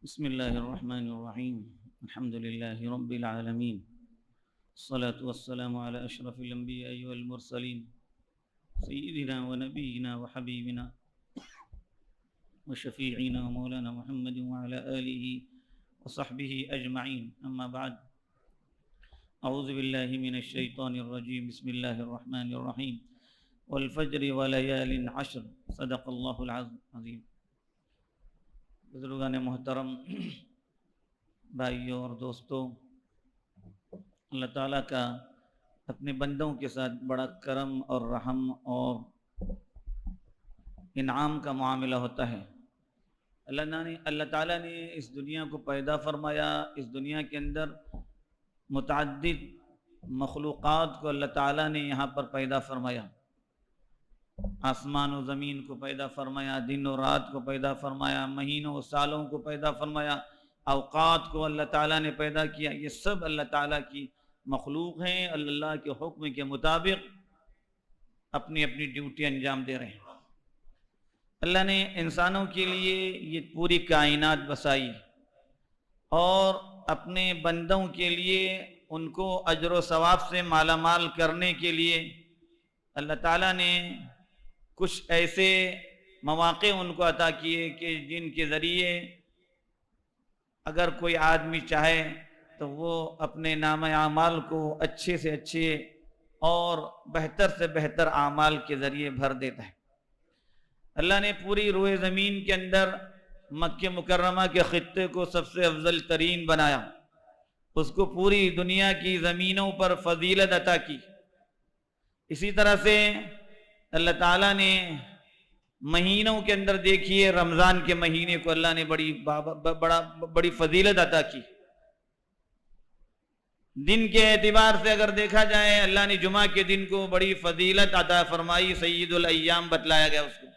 بسم الله الرحمن الرحيم الحمد لله رب العالمين الصلاة والسلام على أشرف الأنبياء والمرسلين سيدنا ونبينا وحبيبنا وشفيعنا ومولانا محمد وعلى آله وصحبه أجمعين أما بعد أعوذ بالله من الشيطان الرجيم بسم الله الرحمن الرحيم والفجر وليال عشر صدق الله العظيم. بزرگان محترم، بھائیوں اور دوستوں، اللہ تعالیٰ کا اپنے بندوں کے ساتھ بڑا کرم اور رحم اور انعام کا معاملہ ہوتا ہے. اللہ تعالیٰ نے اس دنیا کو پیدا فرمایا. اس دنیا کے اندر متعدد مخلوقات کو اللہ تعالیٰ نے یہاں پر پیدا فرمایا. آسمان و زمین کو پیدا فرمایا، دن و رات کو پیدا فرمایا، مہینوں و سالوں کو پیدا فرمایا، اوقات کو اللہ تعالیٰ نے پیدا کیا. یہ سب اللہ تعالیٰ کی مخلوق ہیں. اللہ کے حکم کے مطابق اپنی اپنی ڈیوٹی انجام دے رہے ہیں. اللہ نے انسانوں کے لیے یہ پوری کائنات بسائی اور اپنے بندوں کے لیے ان کو اجر و ثواب سے مالا مال کرنے کے لیے اللہ تعالیٰ نے کچھ ایسے مواقع ان کو عطا کیے کہ جن کے ذریعے اگر کوئی آدمی چاہے تو وہ اپنے نام اعمال کو اچھے سے اچھے اور بہتر سے بہتر اعمال کے ذریعے بھر دیتا ہے. اللہ نے پوری روئے زمین کے اندر مکہ مکرمہ کے خطے کو سب سے افضل ترین بنایا. اس کو پوری دنیا کی زمینوں پر فضیلت عطا کی. اسی طرح سے اللہ تعالیٰ نے مہینوں کے اندر دیکھیے رمضان کے مہینے کو اللہ نے بڑی فضیلت عطا کی. دن کے اعتبار سے اگر دیکھا جائے اللہ نے جمعہ کے دن کو بڑی فضیلت عطا فرمائی، سید الایام بتلایا گیا اس کو.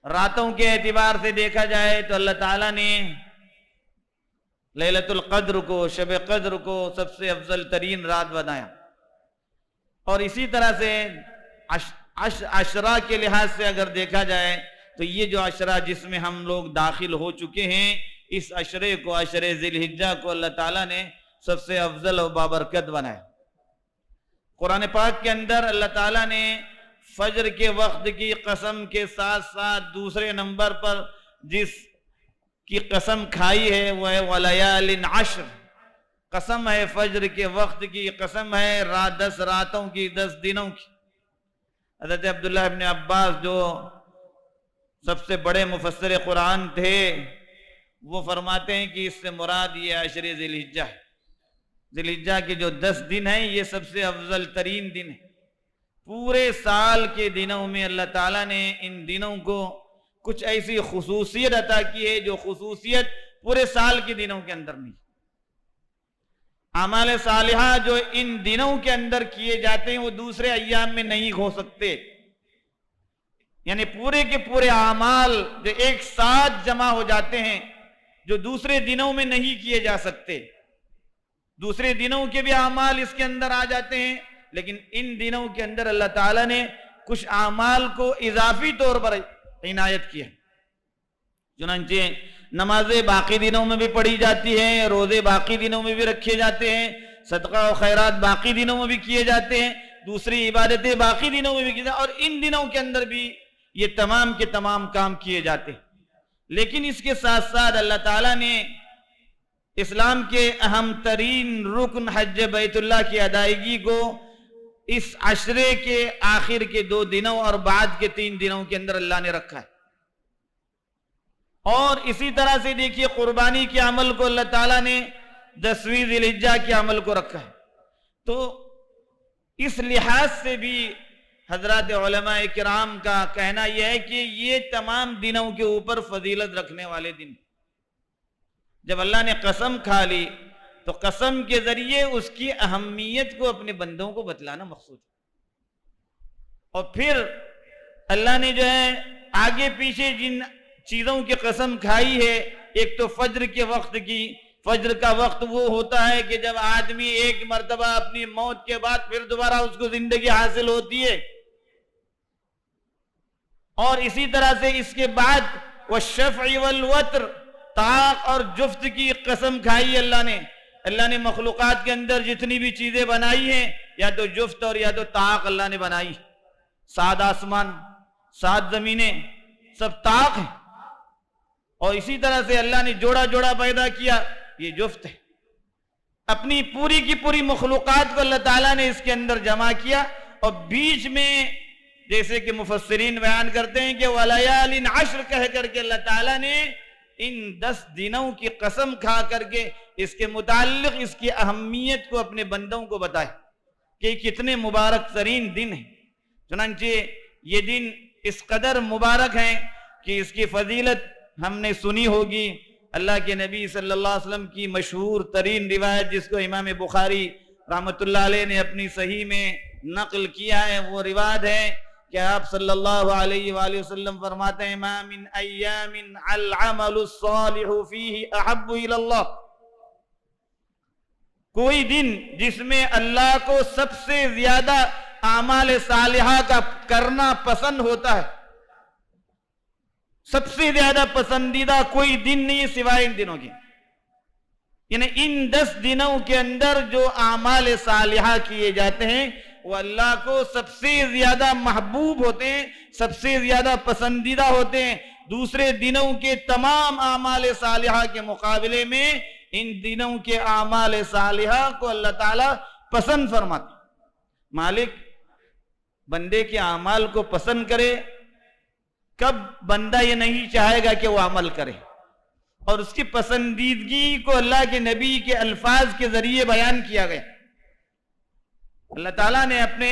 راتوں کے اعتبار سے دیکھا جائے تو اللہ تعالیٰ نے لیلۃ القدر کو، شب قدر کو سب سے افضل ترین رات بنایا. اور اسی طرح سے عشرہ کے لحاظ سے اگر دیکھا جائے تو یہ جو عشرہ جس میں ہم لوگ داخل ہو چکے ہیں، اس عشرے کو، عشرے ذی الحجہ کو اللہ تعالیٰ نے سب سے افضل و بابرکت بنایا. قرآن پاک کے اندر اللہ تعالیٰ نے فجر کے وقت کی قسم کے ساتھ ساتھ دوسرے نمبر پر جس کی قسم کھائی ہے وہ ہے وَلَيَالٍ عَشْرٍ. قسم ہے فجر کے وقت کی، قسم ہے 10 راتوں کی، 10 دنوں کی. حضرت عبداللہ ابن عباس جو سب سے بڑے مفسر قرآن تھے وہ فرماتے ہیں کہ اس سے مراد یہ عشر ذی الحجہ ہے. ذی الحجہ کے جو 10 دن ہیں یہ سب سے افضل ترین دن ہے. پورے سال کے دنوں میں اللہ تعالیٰ نے ان دنوں کو کچھ ایسی خصوصیت عطا کی ہے جو خصوصیت پورے سال کے دنوں کے اندر نہیں. اعمال صالحہ جو ان دنوں کے اندر کیے جاتے ہیں وہ دوسرے ایام میں نہیں ہو سکتے. یعنی پورے کے پورے اعمال جو ایک ساتھ جمع ہو جاتے ہیں جو دوسرے دنوں میں نہیں کیے جا سکتے. دوسرے دنوں کے بھی اعمال اس کے اندر آ جاتے ہیں، لیکن ان دنوں کے اندر اللہ تعالیٰ نے کچھ اعمال کو اضافی طور پر عنایت کیا. چنانچہ نمازیں باقی دنوں میں بھی پڑھی جاتی ہیں، روزے باقی دنوں میں بھی رکھے جاتے ہیں، صدقہ و خیرات باقی دنوں میں بھی کیے جاتے ہیں، دوسری عبادتیں باقی دنوں میں بھی کیے جاتے ہیں، اور ان دنوں کے اندر بھی یہ تمام کے تمام کام کیے جاتے ہیں. لیکن اس کے ساتھ ساتھ اللہ تعالیٰ نے اسلام کے اہم ترین رکن حج بیت اللہ کی ادائیگی کو اس عشرے کے آخر کے 2 دنوں اور بعد کے 3 دنوں کے اندر اللہ نے رکھا ہے. اور اسی طرح سے دیکھیے قربانی کے عمل کو اللہ تعالیٰ نے 10ویں ذی الحجہ کے عمل کو رکھا ہے. تو اس لحاظ سے بھی حضرات علماء کرام کا کہنا یہ ہے کہ یہ تمام دنوں کے اوپر فضیلت رکھنے والے دن. جب اللہ نے قسم کھا لی تو قسم کے ذریعے اس کی اہمیت کو اپنے بندوں کو بتلانا مقصود ہے. اور پھر اللہ نے جو ہے آگے پیچھے جن چیزوں کی قسم کھائی ہے، ایک تو فجر کے وقت کی. فجر کا وقت وہ ہوتا ہے کہ جب آدمی ایک مرتبہ اپنی موت کے بعد پھر دوبارہ اس کو زندگی حاصل ہوتی ہے. اور اسی طرح سے اس کے بعد والشفع والوتر، طاق اور جفت کی قسم کھائی اللہ نے مخلوقات کے اندر جتنی بھی چیزیں بنائی ہیں یا تو جفت اور یا تو طاق اللہ نے بنائی. 7 آسمان 7 زمینیں سب طاق ہیں، اور اسی طرح سے اللہ نے جوڑا جوڑا پیدا کیا، یہ جفت ہے. اپنی پوری کی پوری مخلوقات کو اللہ تعالیٰ نے اس کے اندر جمع کیا، اور بیچ میں جیسے کہ مفسرین بیان کرتے ہیں کہ وَلَيَالٍ عَشْرٍ کہہ کر کے اللہ تعالیٰ نے ان 10 دنوں کی قسم کھا کر کے اس کے متعلق اس کی اہمیت کو اپنے بندوں کو بتائے کہ کتنے مبارک ترین دن ہیں. چنانچہ یہ دن اس قدر مبارک ہیں کہ اس کی فضیلت ہم نے سنی ہوگی. اللہ کے نبی صلی اللہ علیہ وسلم کی مشہور ترین روایت جس کو امام بخاری رحمۃ اللہ علیہ نے اپنی صحیح میں نقل کیا ہے، وہ روایت ہے کہ آپ صلی اللہ علیہ وآلہ وسلم فرماتے ہیں ما من ایام العمل الصالح فیہ احب الی اللہ، کوئی دن جس میں اللہ کو سب سے زیادہ اعمال صالحہ کا کرنا پسند ہوتا ہے، سب سے زیادہ پسندیدہ کوئی دن نہیں سوائے ان دنوں کے. یعنی ان 10 دنوں کے اندر جو اعمال صالحہ کیے جاتے ہیں وہ اللہ کو سب سے زیادہ محبوب ہوتے ہیں، سب سے زیادہ پسندیدہ ہوتے ہیں. دوسرے دنوں کے تمام اعمال صالحہ کے مقابلے میں ان دنوں کے اعمال صالحہ کو اللہ تعالیٰ پسند فرماتے. مالک بندے کے اعمال کو پسند کرے، کب بندہ یہ نہیں چاہے گا کہ وہ عمل کرے؟ اور اس کی پسندیدگی کو اللہ کے نبی کے الفاظ کے ذریعے بیان کیا گیا. اللہ تعالیٰ نے اپنے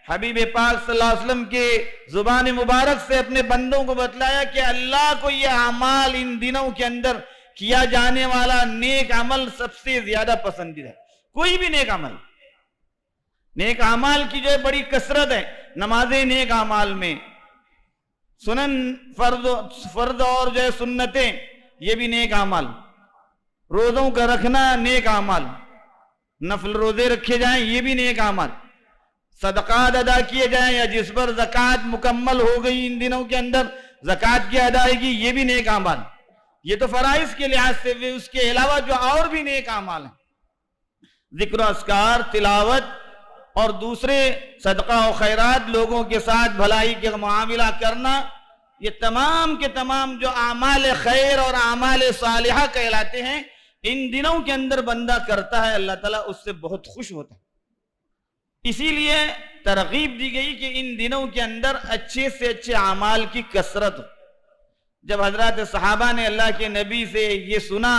حبیب پاک صلی اللہ علیہ وسلم کے زبان مبارک سے اپنے بندوں کو بتلایا کہ اللہ کو یہ اعمال ان دنوں کے اندر کیا جانے والا نیک عمل سب سے زیادہ پسندیدہ ہے. کوئی بھی نیک عمل، نیک اعمال کی جو ہے بڑی کثرت ہے. نمازیں نیک اعمال میں، سنن فرض اور جو ہے سنتیں یہ بھی نیک اعمال، روزوں کا رکھنا نیک اعمال، نفل روزے رکھے جائیں یہ بھی نیک اعمال، صدقات ادا کیے جائیں یا جس پر زکوٰۃ مکمل ہو گئی ان دنوں کے اندر زکوٰۃ کی ادائیگی یہ بھی نیک اعمال. یہ تو فرائض کے لحاظ سے، اس کے علاوہ جو اور بھی نیک اعمال ہیں، ذکر و اذکار، تلاوت اور دوسرے صدقہ و خیرات، لوگوں کے ساتھ بھلائی کے معاملہ کرنا، یہ تمام کے تمام جو اعمال خیر اور اعمال صالحہ کہلاتے ہیں ان دنوں کے اندر بندہ کرتا ہے، اللہ تعالیٰ اس سے بہت خوش ہوتا ہے. اسی لیے ترغیب دی گئی کہ ان دنوں کے اندر اچھے سے اچھے اعمال کی کثرت ہو. جب حضرات صحابہ نے اللہ کے نبی سے یہ سنا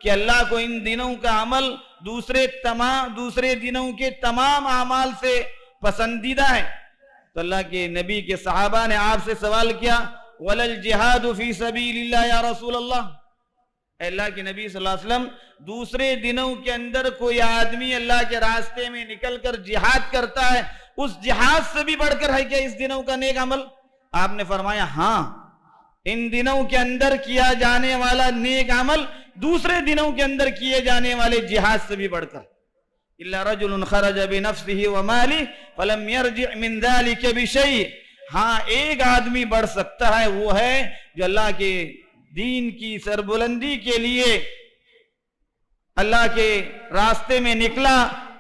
کہ اللہ کو ان دنوں کا عمل دوسرے دنوں کے تمام اعمال سے پسندیدہ ہے، تو اللہ کے نبی کے صحابہ نے آپ سے سوال کیا وَلَا الْجِهَادُ فِي سَبِيلِ اللَّهِ يَا رَسُولَ اللَّهِ، اے اللہ کے نبی صلی اللہ علیہ وسلم دوسرے دنوں کے اندر کوئی آدمی اللہ کے راستے میں نکل کر جہاد کرتا ہے، اس جہاد سے بھی بڑھ کر ہے کیا اس دنوں کا نیک عمل؟ آپ نے فرمایا ہاں، ان دنوں کے اندر کیا جانے والا نیک عمل دوسرے دنوں کے اندر کیے جانے والے جہاد سے بھی بڑھ کر. إِلَّا رَجُلٌ خَرَجَ بِنَفْسِهِ وَمَالِهِ فَلَمْ يَرْجِعْ مِنْ ذَلِكَ بِشَيْءٍ، ہاں ایک آدمی بڑھ سکتا ہے، وہ ہے جو اللہ کے دین کی سربلندی کے لیے اللہ کے راستے میں نکلا،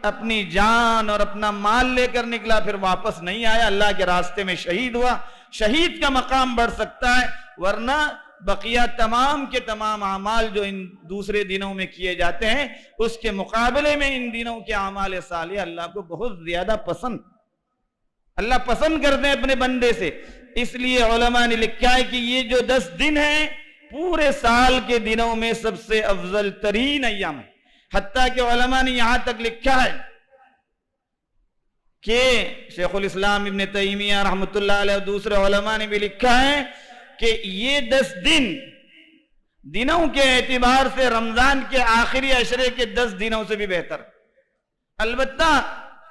اپنی جان اور اپنا مال لے کر نکلا، پھر واپس نہیں آیا، اللہ کے راستے میں شہید ہوا. شہید کا مقام بڑھ سکتا ہے، ورنہ بقیہ تمام کے تمام اعمال جو ان دوسرے دنوں میں کیے جاتے ہیں اس کے مقابلے میں ان دنوں کے اعمال صالح اللہ کو بہت زیادہ پسند، اللہ پسند کرتے ہیں اپنے بندے سے. اس لیے علماء نے لکھا ہے کہ یہ جو 10 دن ہیں پورے سال کے دنوں میں سب سے افضل ترین ایام ہے. حتیٰ کہ علماء نے یہاں تک لکھا ہے کہ شیخ الاسلام ابن تیمیہ رحمۃ اللہ علیہ اور دوسرے علماء نے بھی لکھا ہے کہ یہ 10 دنوں کے اعتبار سے رمضان کے آخری عشرے کے 10 دنوں سے بھی بہتر. البتہ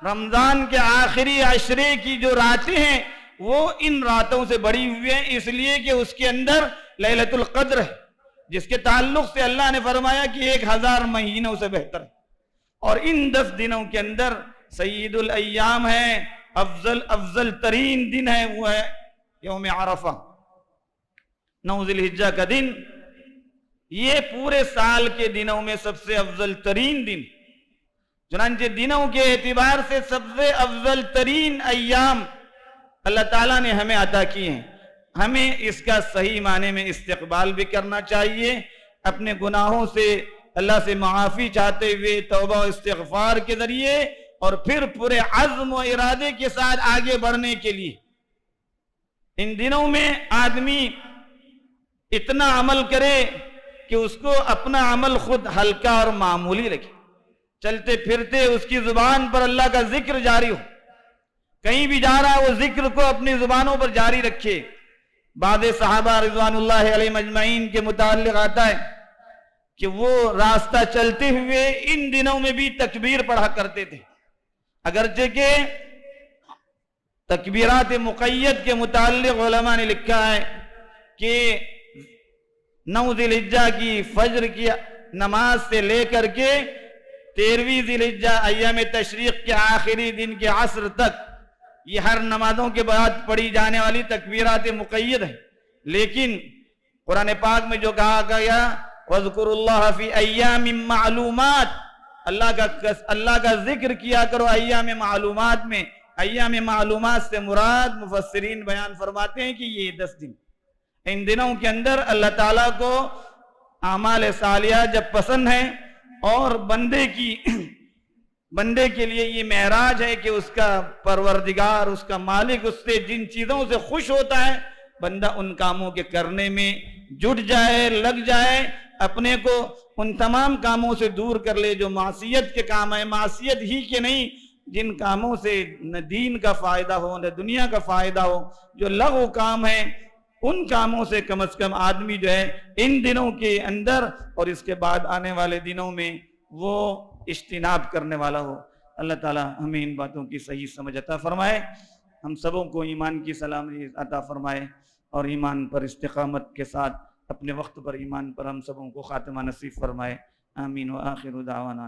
رمضان کے آخری عشرے کی جو راتیں ہیں وہ ان راتوں سے بڑی ہوئی ہیں، اس لیے کہ اس کے اندر لیلۃ القدر ہے، جس کے تعلق سے اللہ نے فرمایا کہ 1000 مہینوں سے بہتر ہے. اور ان 10 دنوں کے اندر سید الایام ہے، افضل ترین دن ہے، وہ ہے یوم عرفہ، 9 ذی الحجہ کا دن. یہ پورے سال کے دنوں میں سب سے افضل ترین دن، چنانچہ دنوں کے اعتبار سے سب سے افضل ترین ایام اللہ تعالیٰ نے ہمیں عطا کیے ہیں۔ ہمیں اس کا صحیح معنی میں استقبال بھی کرنا چاہیے، اپنے گناہوں سے اللہ سے معافی چاہتے ہوئے توبہ و استغفار کے ذریعے، اور پھر پورے عزم و ارادے کے ساتھ آگے بڑھنے کے لیے۔ ان دنوں میں آدمی اتنا عمل کرے کہ اس کو اپنا عمل خود ہلکا اور معمولی لگے، چلتے پھرتے اس کی زبان پر اللہ کا ذکر جاری ہو، کہیں بھی جا رہا وہ ذکر کو اپنی زبانوں پر جاری رکھے۔ بعض صحابہ رضوان اللہ علیہم اجمعین کے متعلق آتا ہے کہ وہ راستہ چلتے ہوئے ان دنوں میں بھی تکبیر پڑھا کرتے تھے، اگرچہ کہ تکبیرات مقید کے متعلق علماء نے لکھا ہے کہ 9 ذی الحجہ کی فجر کی نماز سے لے کر کے 13ویں ذی الحجہ ایام تشریق کے آخری دن کے عصر تک یہ ہر نمازوں کے بعد پڑھی جانے والی تکبیرات مقید ہیں، لیکن قرآن پاک میں جو کہا گیا وَاذْكُرُوا اللَّهَ فِي أَيَّامٍ مَعْلُومَاتٍ، اللہ کا ذکر کیا کرو ایام معلومات میں۔ ایام معلومات سے مراد مفسرین بیان فرماتے ہیں کہ یہ 10 دن، ان دنوں کے اندر اللہ تعالیٰ کو اعمال صالحہ جب پسند ہیں اور بندے کے لیے یہ معراج ہے کہ اس کا پروردگار، اس کا مالک اس سے جن چیزوں سے خوش ہوتا ہے بندہ ان کاموں کے کرنے میں جٹ جائے، لگ جائے، اپنے کو ان تمام کاموں سے دور کر لے جو معصیت کے کام ہیں، معصیت ہی کے نہیں جن کاموں سے نہ دین کا فائدہ ہو نہ دنیا کا فائدہ ہو، جو لغو کام ہیں ان کاموں سے کم از کم آدمی جو ہے ان دنوں کے اندر اور اس کے بعد آنے والے دنوں میں وہ اجتناب کرنے والا ہو۔ اللہ تعالی ہمیں ان باتوں کی صحیح سمجھ عطا فرمائے، ہم سبوں کو ایمان کی سلامتی عطا فرمائے، اور ایمان پر استقامت کے ساتھ اپنے وقت پر ایمان پر ہم سبوں کو خاتمہ نصیب فرمائے۔ آمین۔ وآخر دعوانا